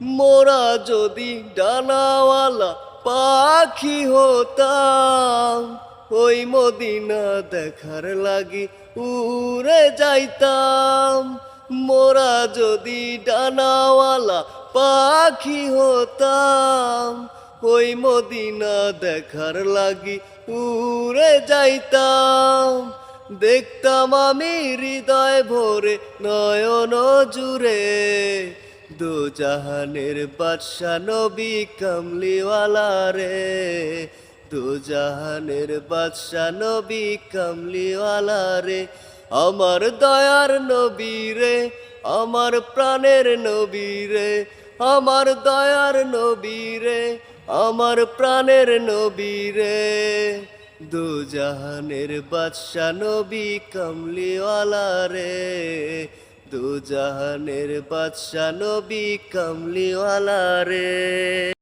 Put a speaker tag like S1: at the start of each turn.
S1: মোরা যদি ডানাওয়ালা পাখি হতাম, ওই মদিনা দেখার লাগি উড়ে যাইতাম। মোরা যদি ডানাওয়ালা পাখি হতাম, ওই মদিনা দেখার লাগি উড়ে যাইতাম। দেখতাম আমি হৃদয় ভরে নয়ন জুড়ে, দো জাহানের বাদশা নবী কামলিওয়ালা রে, দো জাহানের বাদশা নবী কামলিওয়ালা রে। আমার দয়ার নবী রে, আমার প্রাণের নবী রে, আমার দয়ার নবী রে, আমার প্রাণের নবী রে। দো জাহানের বাদশা নবী কামলিওয়ালা রে, দো জাহানের বাদশা নবী কামলিওয়ালা রে।